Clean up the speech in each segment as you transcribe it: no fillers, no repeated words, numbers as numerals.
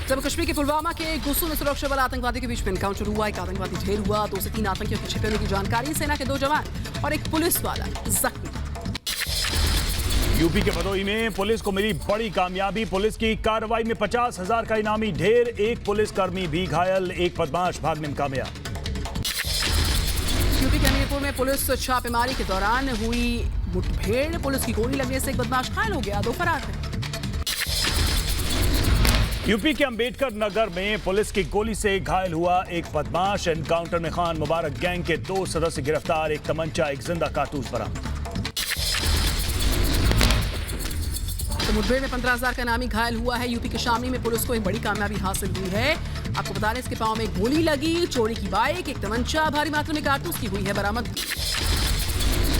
जम्मू कश्मीर के पुलवामा के गुस्सू में सुरक्षा बल आतंकवादी के बीच में एनकाउंटर हुआ। एक आतंकवादी ढेर हुआ। 2 से 3 आतंकियों के छिपे होने की जानकारी। सेना के 2 जवान और एक पुलिस वाला जख्मी। यूपी के भदोही में पुलिस को मिली बड़ी कामयाबी। पुलिस की कार्रवाई में 50,000 का इनामी ढेर। एक पुलिसकर्मी भी घायल। एक बदमाश भागने में कामयाब। यूपी के हमीरपुर में पुलिस छापेमारी के दौरान हुई मुठभेड़। पुलिस की गोली लगने से एक बदमाश घायल हो गया। 2 फरार थे। यूपी के अंबेडकर नगर में पुलिस की गोली से घायल हुआ एक बदमाश। एनकाउंटर में खान मुबारक गैंग के 2 सदस्य गिरफ्तार। एक तमंचा, एक जिंदा कारतूस बरामद। तो मुठभेड़ में 15,000 का इनामी घायल हुआ है। यूपी के शामली में पुलिस को एक बड़ी कामयाबी हासिल हुई है। आपको बता दें, इसके पांव में गोली लगी। चोरी की बाइक, एक तमंचा, भारी मात्रा में कारतूस की हुई है बरामद।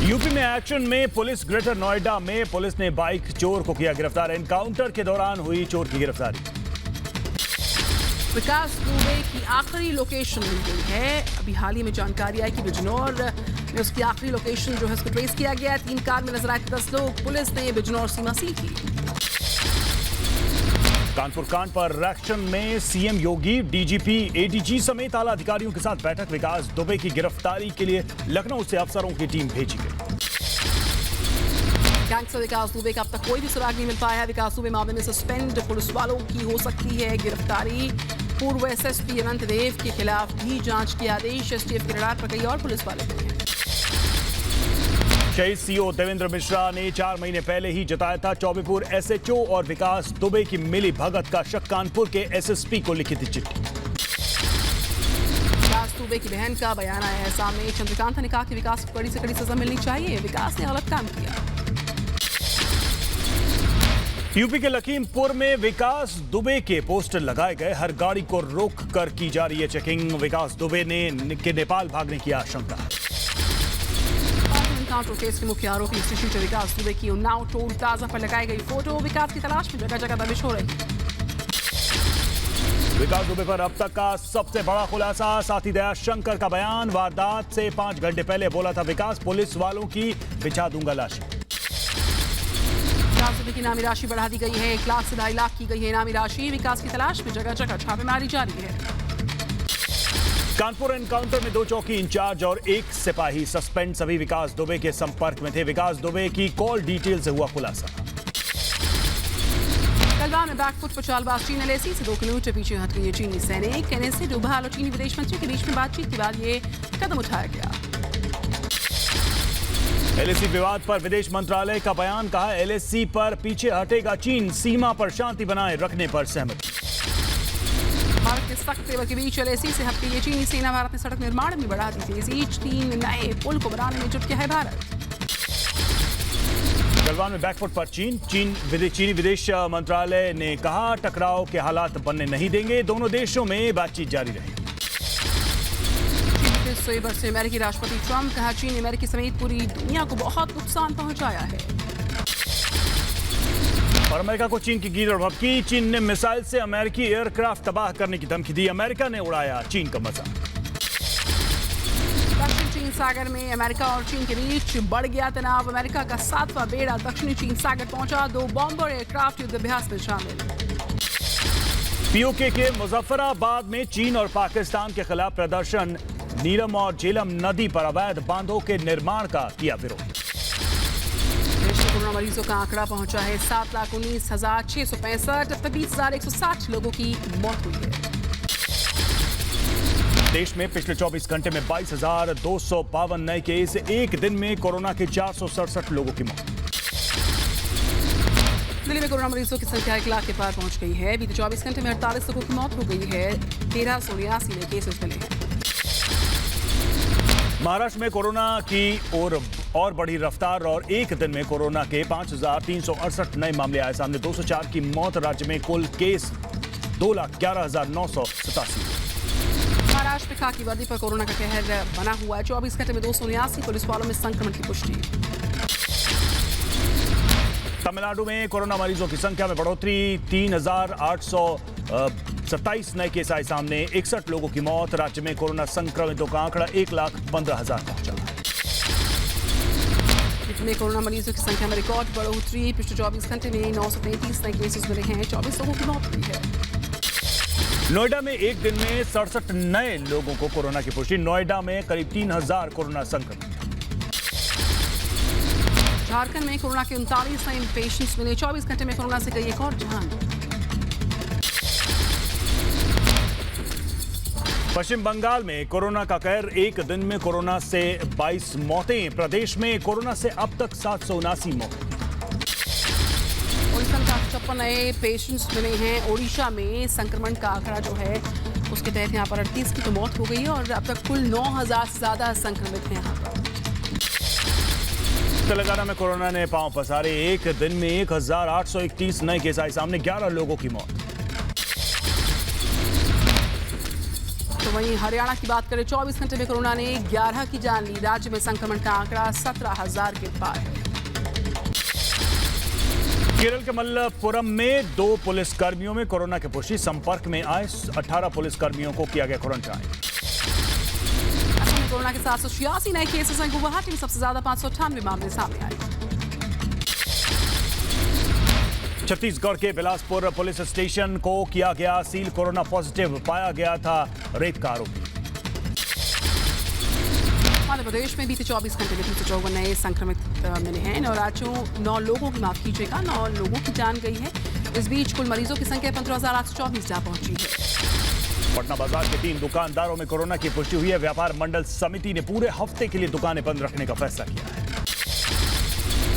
यूपी में एक्शन में पुलिस। ग्रेटर नोएडा में पुलिस ने बाइक चोर को किया गिरफ्तार। एनकाउंटर के दौरान हुई चोर की गिरफ्तारी। विकास दुबे की आखिरी लोकेशन मिल गई है। अभी हाल ही में जानकारी आई कि बिजनौर में उसकी आखिरी लोकेशन जो है उसको ट्रेस किया गया। 3 कार में नजर आए 10 लोग। पुलिस ने बिजनौर सीमा सील की। कानपुर कांड पर एक्शन में सीएम योगी, डीजीपी, एडीजी समेत आला अधिकारियों के साथ बैठक। विकास दुबे की गिरफ्तारी के लिए लखनऊ से अफसरों की टीम भेजी गई। गैंगस्टर विकास दुबे का अब तक कोई भी सुराग नहीं मिल पाया है। विकास दुबे मामले में सस्पेंड पुलिस वालों की हो सकती है गिरफ्तारी। पूर्व एसएसपी अनंत देव के खिलाफ भी जांच के आदेश। एसटीएफ के रडार पर कई और पुलिस वाले हैं। शहीद सीओ देवेंद्र मिश्रा ने 4 महीने पहले ही जताया था चौबेपुर एसएचओ और विकास दुबे की मिली भगत का शक। कानपुर के एसएसपी को लिखी थी चिट्ठी। विकास दुबे की बहन का बयान आया है सामने। चंद्रकांत ने कहा कि विकास को कड़ी से कड़ी सजा मिलनी चाहिए। विकास ने गलत काम किया। यूपी के लखीमपुर में विकास दुबे के पोस्टर लगाए गए। हर गाड़ी को रोक कर की जा रही है चेकिंग। विकास दुबे के नेपाल भागने की आशंका। एनकाउंटर केस के मुख्य आरोपी शूटर विकास दुबे की उन्नाव टोल प्लाजा पर लगाई गई फोटो। विकास की तलाश में जगह जगह दबिश हो रही। विकास दुबे पर अब तक का सबसे बड़ा खुलासा। साथी दयाशंकर का बयान। वारदात से 5 घंटे पहले बोला था विकास, पुलिस वालों की बिछा दूंगा लाश। विकास दुबे की इनामी राशि बढ़ा दी गई है। 1 लाख से 2.5 लाख की गई है इनामी राशि। विकास की तलाश में जगह जगह छापेमारी जारी है। कानपुर एनकाउंटर में 2 चौकी इंचार्ज और 1 सिपाही सस्पेंड। सभी विकास दुबे के संपर्क में थे। विकास दुबे की कॉल डिटेल से हुआ खुलासा। कलवा में बैकफुट पर चालबाज चीन एलएसी से 2 किलोमीटर पीछे हट गई चीनी सैनिक। एनएसए डोभाल और चीनी विदेश मंत्री के बीच में बातचीत के बाद ये कदम उठाया गया। एलएसी विवाद पर विदेश मंत्रालय का बयान। कहा एलएसी पर पीछे हटेगा चीन। सीमा पर शांति बनाए रखने पर सहमति। भारत के सख्त तेवर के बीच एलएसी से हटके ये चीनी सेना भारत ने सड़क निर्माण में बढ़ा दी तेजी। 3 नए पुल को बनाने में जुट गया है भारत। गलवान में बैकफुट पर चीनी विदेश मंत्रालय ने कहा टकराव के हालात बनने नहीं देंगे। दोनों देशों में बातचीत जारी रहेगी। से अमेरिकी राष्ट्रपति ट्रंप कहा चीन ने अमेरिकी समेत पूरी दुनिया को बहुत नुकसान पहुंचाया है। और अमेरिका को चीन की गीदड़ भभकी। चीन ने मिसाइल से अमेरिकी एयरक्राफ्ट तबाह करने की धमकी दी। अमेरिका ने उड़ाया चीन का मजाक। दक्षिण चीन सागर में अमेरिका और चीन के बीच बढ़ गया तनाव। अमेरिका का 7वां बेड़ा दक्षिणी चीन सागर पहुंचा। 2 बॉम्बर एयरक्राफ्ट युद्धाभ्यास में शामिल। पीओके के मुजफ्फराबाद में चीन और पाकिस्तान के खिलाफ प्रदर्शन। नीलम और झेलम नदी पर अवैध बांधों के निर्माण का किया विरोध। देश में कोरोना मरीजों का आंकड़ा पहुंचा है 7,19,665। 20,160 लोगों की मौत हुई है। देश में पिछले 24 घंटे में 22,252 नए केस। एक दिन में कोरोना के 467 लोगों की मौत। दिल्ली में कोरोना मरीजों की संख्या 1 लाख के पार पहुंच गई है। बीते 24 घंटे में 48 लोगों की मौत हो गई है। 1389 नए केसेस मिले हैं। महाराष्ट्र में कोरोना की और बढ़ी रफ्तार और एक दिन में कोरोना के 5,368 नए मामले आए सामने। 204 की मौत। राज्य में कुल केस 2,11,987। महाराष्ट्र में खाकी वर्दी पर कोरोना का कहर बना हुआ है। 24 घंटे में 279 पुलिस वालों में संक्रमण की पुष्टि। तमिलनाडु में कोरोना मरीजों की संख्या में बढ़ोतरी। 3,827 नए केस आए सामने। 61 लोगों की मौत। राज्य में कोरोना संक्रमितों का आंकड़ा 1,15,000 पहुंचा। में कोरोना मरीजों की संख्या में रिकॉर्ड बढ़ोतरी। पिछले 24 घंटे में 933 नए केसेस मिले हैं। 24 लोगों की मौत हुई है। नोएडा में एक दिन में 67 नए लोगों को कोरोना की पुष्टि। नोएडा में करीब 3000 कोरोना संक्रमित। झारखंड में कोरोना के 39 नए पेशेंट्स मिले। 24 घंटे में कोरोना से गई एक और जान। पश्चिम बंगाल में कोरोना का कहर। एक दिन में कोरोना से 22 मौतें। प्रदेश में कोरोना से अब तक 779 मौतें। 56 नए पेशेंट्स मिले हैं। ओडिशा में संक्रमण का आंकड़ा जो है उसके तहत यहाँ पर 38 की तो मौत हो गई है और अब तक कुल 9000 से ज्यादा संक्रमित हैं यहाँ पर। तेलंगाना में कोरोना ने पांव पसारे। एक दिन में 1831 नए केस आए सामने। 11 लोगों की मौत। तो वहीं हरियाणा की बात करें, 24 घंटे में कोरोना ने 11 की जान ली। राज्य में संक्रमण का आंकड़ा 17000 के पार है। केरल के मलप्पुरम में 2 पुलिसकर्मियों में कोरोना की पुष्टि। संपर्क में आए 18 पुलिसकर्मियों को किया गया क्वारंटाइन। असम में कोरोना के 786 नए केसेस हैं। गुवाहाटी में सबसे ज्यादा 598 मामले सामने आए। छत्तीसगढ़ के बिलासपुर पुलिस स्टेशन को किया गया सील। कोरोना पॉजिटिव पाया गया था रेप का आरोपी। मध्य प्रदेश में बीते 24 घंटे में 354 नए संक्रमित मिले हैं। 9 राज्यों 9 लोगों की माफ कीजिएगा 9 लोगों की जान गई है। इस बीच कुल मरीजों की संख्या 15,824 जा पहुंची है। पटना बाजार के 3 दुकानदारों में कोरोना की पुष्टि हुई है। व्यापार मंडल समिति ने पूरे हफ्ते के लिए दुकानें बंद रखने का फैसला किया है।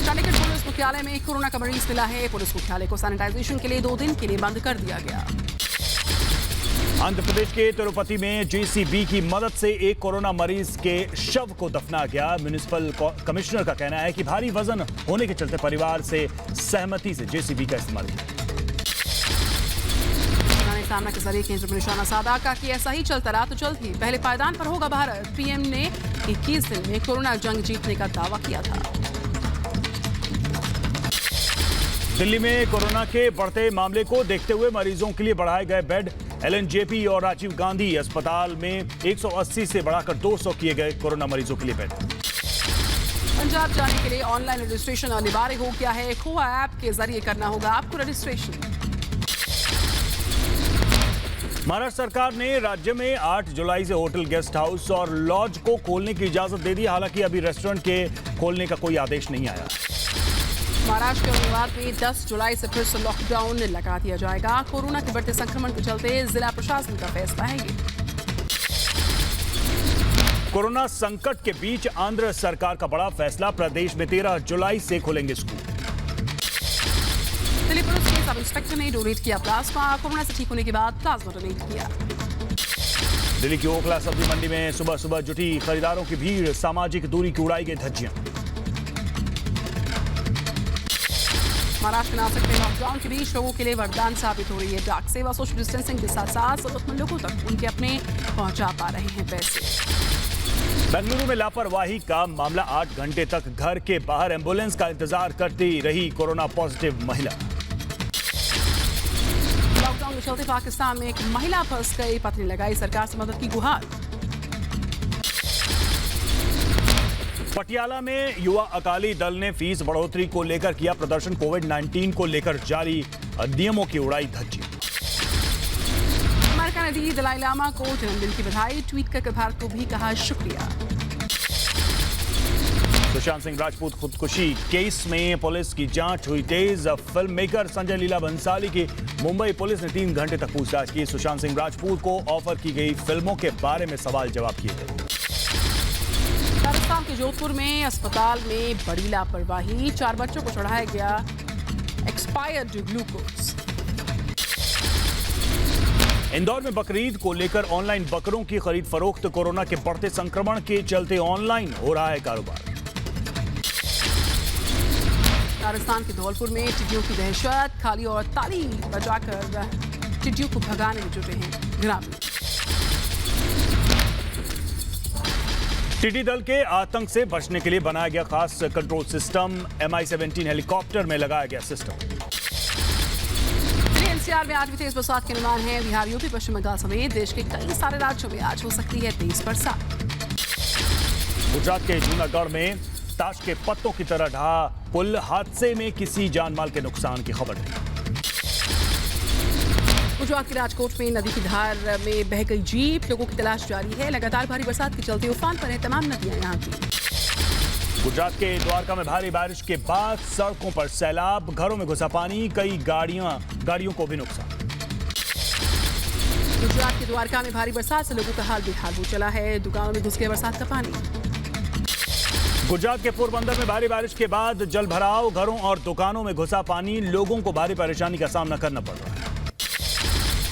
चंडीगढ़ पुलिस मुख्यालय में कोरोना का मरीज मिला है। पुलिस मुख्यालय को सैनिटाइजेशन के लिए 2 दिन के लिए बंद कर दिया गया। आंध्र प्रदेश के तिरुपति में जेसीबी की मदद से एक कोरोना मरीज के शव को दफना गया। म्युनिसिपल कमिश्नर का कहना है कि भारी वजन होने के चलते परिवार से सहमति से जेसीबी का इस्तेमाल किया। सामना के जरिए केंद्र में निशाना साधा का कि ऐसा ही चलता रहा तो जल्द ही पहले पायदान पर होगा भारत। पीएम ने 21 दिन में कोरोना जंग जीतने का दावा किया था। दिल्ली में कोरोना के बढ़ते मामले को देखते हुए मरीजों के लिए बढ़ाए गए बेड। एलएनजेपी और राजीव गांधी अस्पताल में 180 से बढ़ाकर 200 किए गए कोरोना मरीजों के लिए बेड। पंजाब जाने के लिए ऑनलाइन रजिस्ट्रेशन अनिवार्य हो गया है। खोआ ऐप के जरिए करना होगा आपको रजिस्ट्रेशन। महाराष्ट्र सरकार ने राज्य में 8 जुलाई से होटल, गेस्ट हाउस और लॉज को खोलने की इजाजत दे दी। हालांकि अभी रेस्टोरेंट के खोलने का कोई आदेश नहीं आया। महाराष्ट्र के औरंगाबाद में 10 जुलाई से फिर से लॉकडाउन लगा दिया जाएगा। कोरोना के बढ़ते संक्रमण के चलते जिला प्रशासन का फैसला है ये। कोरोना संकट के बीच आंध्र सरकार का बड़ा फैसला। प्रदेश में 13 जुलाई से खुलेंगे स्कूल। दिल्ली पुलिस के सब इंस्पेक्टर ने डोनेट किया प्लाज्मा। कोरोना से ठीक होने के बाद प्लाज्मा डोनेट किया। दिल्ली की ओखला सब्जी मंडी में सुबह सुबह जुटी खरीदारों की भीड़। सामाजिक दूरी की उड़ाई गई धज्जियां। महाराष्ट्र में नासिक में लॉकडाउन के बीच लोगों के लिए वरदान साबित हो रही है डाक सेवा। सोशल डिस्टेंसिंग के साथ साथ जरूरतमंद लोगों तक उनके अपने पहुंचा पा रहे हैं पैसे। बेंगलुरु में लापरवाही का मामला। 8 घंटे तक घर के बाहर एम्बुलेंस का इंतजार करती रही कोरोना पॉजिटिव महिला। लॉकडाउन के चलते पाकिस्तान में एक महिला फंस गई। पत्नी लगाई सरकार से मदद की गुहार। पटियाला में युवा अकाली दल ने फीस बढ़ोतरी को लेकर किया प्रदर्शन। कोविड-19 को लेकर जारी नियमों की उड़ाई धज्जी। अमेरिका ने दी दलाई लामा को जन्मदिन की बधाई। ट्वीट करके भारत को भी कहा शुक्रिया। सुशांत सिंह राजपूत खुदकुशी केस में पुलिस की जांच हुई तेज। फिल्म मेकर संजय लीला भंसाली की मुंबई पुलिस ने 3 घंटे तक पूछताछ की। सुशांत सिंह राजपूत को ऑफर की गई फिल्मों के बारे में सवाल जवाब किए गए। राजस्थान के जोधपुर में अस्पताल में बड़ी लापरवाही। 4 बच्चों को चढ़ाया गया एक्सपायर्ड ग्लूकोज। इंदौर में बकरीद को लेकर ऑनलाइन बकरों की खरीद फरोख्त। कोरोना के बढ़ते संक्रमण के चलते ऑनलाइन हो रहा है कारोबार। राजस्थान के धौलपुर में टिड्डियों की दहशत। खाली और ताली बजाकर टिड्डियों को भगाने में जुटे हैं ग्रामीण। टिड्डी दल के आतंक से बचने के लिए बनाया गया खास कंट्रोल सिस्टम। MI-17 हेलीकॉप्टर में लगाया गया सिस्टम। एनसीआर में आज भी तेज बरसात के अनुमान है। बिहार, यूपी, पश्चिम बंगाल समेत देश के कई सारे राज्यों में आज हो सकती है तेज बरसात। गुजरात के जूनागढ़ में ताश के पत्तों की तरह ढहा पुल। हादसे में किसी जानमाल के नुकसान की खबर नहीं। गुजरात के राजकोट में नदी की धार में बह गई जीप, लोगों की तलाश जारी है। लगातार भारी बरसात के चलते उफान पर हैं तमाम नदियां यहाँ की। गुजरात के द्वारका में भारी बारिश के बाद सड़कों पर सैलाब, घरों में घुसा पानी, कई गाड़ियों को भी नुकसान। गुजरात के द्वारका में भारी बरसात से लोगों का हाल बेहाल हो चला है। दुकानों में घुस गया बरसात का पानी। गुजरात के पोरबंदर में भारी बारिश के बाद जल भराव, घरों और दुकानों में घुसा पानी, लोगों को भारी परेशानी का सामना करना पड़ रहा है।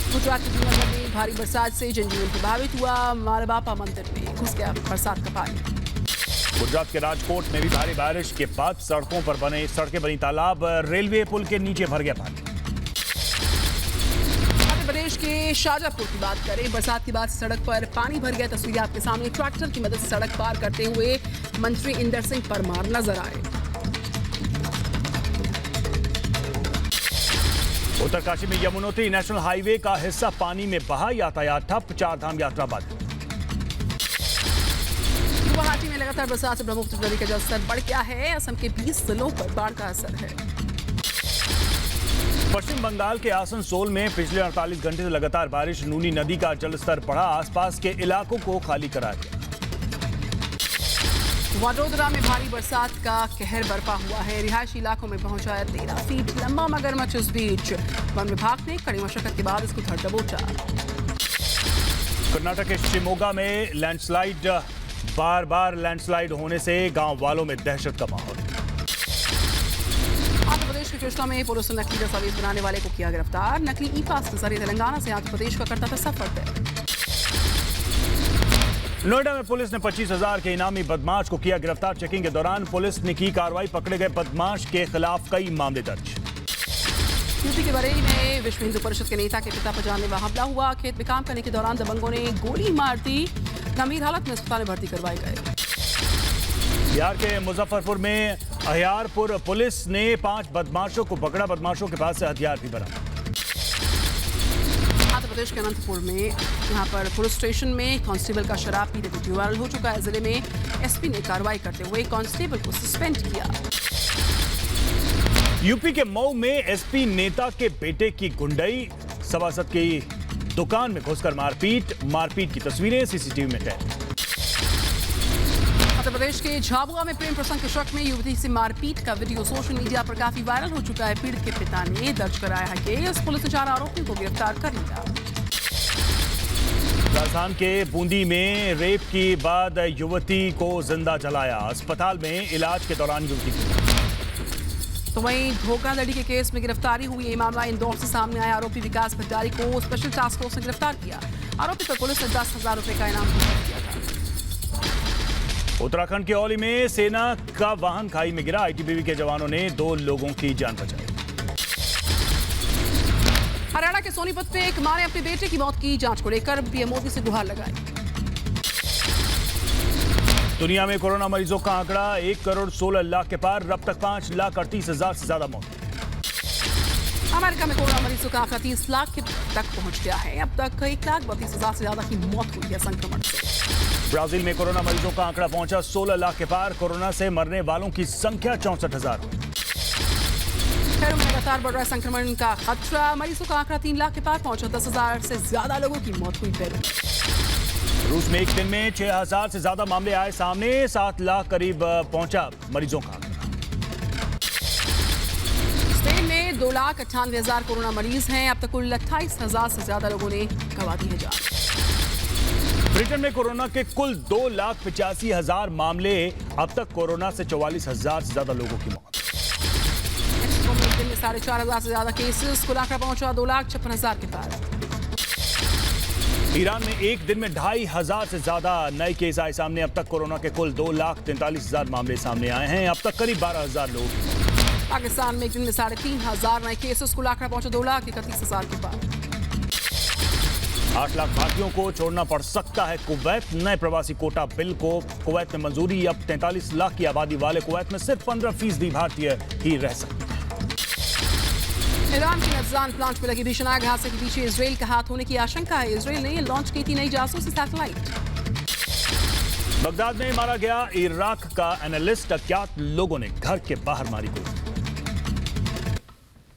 गुजरात के जूनागढ़ में भारी बरसात से जनजीवन प्रभावित हुआ। मालबापा मंदिर में घुस गया बरसात का पानी। गुजरात के राजकोट में भी भारी बारिश के बाद सड़कें बनी तालाब, रेलवे पुल के नीचे भर गया पानी। मध्य प्रदेश के शाजापुर की बात करें, बरसात के बाद सड़क पर पानी भर गया। तस्वीरें आपके सामने। ट्रैक्टर की मदद से सड़क पार करते हुए मंत्री इंदर सिंह परमार नजर आए। उत्तरकाशी में यमुनोत्री नेशनल हाईवे का हिस्सा पानी में बहा, यातायात ठप, चारधाम यात्रा बाधित। गुवाहाटी में लगातार बरसात से ब्रह्मपुत्र नदी का जलस्तर बढ़ गया है। असम के 20 जिलों पर बाढ़ का असर है। पश्चिम बंगाल के आसनसोल में पिछले 48 घंटे से लगातार बारिश, नूनी नदी का जलस्तर बढ़ा, आसपास के इलाकों को खाली करा दिया। वडोदरा में भारी बरसात का कहर बरपा हुआ है। रिहायशी इलाकों में पहुंचा है 13 फीट लंबा मगरमच्छ। इस बीच वन विभाग ने कड़ी मशक्कत के बाद इसको धर दबोचा। कर्नाटक के शिमोगा में लैंडस्लाइड, बार लैंडस्लाइड होने से गांव वालों में दहशत का माहौल। आंध्र प्रदेश के कृष्णा में पुलिस ने नकली दस्तावेज बनाने वाले को किया गिरफ्तार। नकली ई पास के जरिए तेलंगाना से आंध्र प्रदेश का करता था सफर तय। नोएडा में पुलिस ने 25,000 के इनामी बदमाश को किया गिरफ्तार। चेकिंग के दौरान पुलिस ने की कार्रवाई, पकड़े गए बदमाश के खिलाफ कई मामले दर्ज। यूपी के बरेली में विश्व हिंदू परिषद के नेता के पिता पर जानलेवा हमला हुआ। खेत में काम करने के दौरान दबंगों ने गोली मार दी। गंभीर हालत में अस्पताल में भर्ती करवाए गए। बिहार के मुजफ्फरपुर में अहियारपुर पुलिस ने 5 बदमाशों को पकड़ा। बदमाशों के पास से हथियार भी बरामद। आंध्र प्रदेश के अनंतपुर में यहां पर पुलिस स्टेशन में कांस्टेबल का शराब पीते वीडियो वायरल हो चुका है। जिले में एसपी ने कार्रवाई करते हुए कांस्टेबल को सस्पेंड किया। यूपी के मऊ में एसपी नेता के बेटे की गुंडई, सभासद की दुकान में घुसकर मारपीट की तस्वीरें सीसीटीवी में कैद। मध्य प्रदेश के झाबुआ में प्रेम प्रसंग के शक में युवती से मारपीट का वीडियो सोशल मीडिया पर काफी वायरल हो चुका है। पीड़ित के पिता ने दर्ज कराया है केस। पुलिस ने 4 आरोपियों को गिरफ्तार कर लिया। राजस्थान के बूंदी में रेप के बाद युवती को जिंदा जलाया। अस्पताल में इलाज के दौरान युवती की। तो वहीं धोखाधड़ी के केस में गिरफ्तारी हुई। ये मामला इंदौर से सामने आया। आरोपी विकास भंडारी को स्पेशल टास्क फोर्स ने गिरफ्तार किया। आरोपी पर पुलिस ने 10,000 रुपए का इनाम घोषित किया था। उत्तराखंड के औली में सेना का वाहन खाई में गिरा। आईटीबीपी के जवानों ने 2 लोगों की जान बचाई। हरियाणा के सोनीपत में एक मां ने अपने बेटे की मौत की। जांच को लेकर पीएम मोदी से गुहार लगाई। दुनिया में कोरोना मरीजों का आंकड़ा 1 करोड़ 16 लाख के पार। अब तक 5,38,000 से ज्यादा मौत। अमेरिका में कोरोना मरीजों का आंकड़ा 30 लाख तक पहुंच गया है। अब तक 1,32,000 से ज्यादा की मौत हुई है संक्रमण से। ब्राजील में कोरोना मरीजों का आंकड़ा पहुंचा 16 लाख के पार। कोरोना से मरने वालों की संख्या 64,000। पेरू में लगातार बढ़ रहा है संक्रमण का खतरा। मरीजों का आंकड़ा 3 लाख के पार पहुंचा। 10,000 से ज्यादा लोगों की मौत हुई पेरू। रूस में एक दिन में 6,000 से ज्यादा मामले आए सामने। 7 लाख करीब पहुंचा मरीजों का आंकड़ा। स्पेन में 2,98,000 कोरोना मरीज हैं। अब तक कुल 28,000 से ज्यादा लोगों ने गंवा दी है जान। ब्रिटेन में कोरोना के कुल 2,85,000 मामले। अब तक कोरोना से 44,000 से ज्यादा लोगों की मौत। मेक्सिको में एक दिन में 4,500 से ज्यादा केसेस। कुल आंकड़ा पहुंचा 2,56,000 के पार। ईरान में एक दिन में 2,500 से ज्यादा नए केस आए सामने। अब तक कोरोना के कुल 2,43,000 मामले सामने आए हैं। अब तक करीब 12,000 लोग। पाकिस्तान में एक दिन में 3,500 नए केसेस। कुल आंकड़ा पहुंचा 2,31,000 के पार। 8 लाख भारतीयों को छोड़ना पड़ सकता है कुवैत। नए प्रवासी कोटा बिल को कुवैत में मंजूरी। अब 43 लाख की आबादी वाले कुवैत में सिर्फ 15% भारतीय ही रह सकते हैं। ईरान के नजरान प्लांट में लगी भीषण आग हादसे के पीछे इजराइल का हाथ होने की आशंका है। इजराइल ने लॉन्च की थी नई जासूसी सैटेलाइट। बगदाद में मारा गया इराक का एनालिस्ट। अज्ञात लोगों ने घर के बाहर मारी गोली।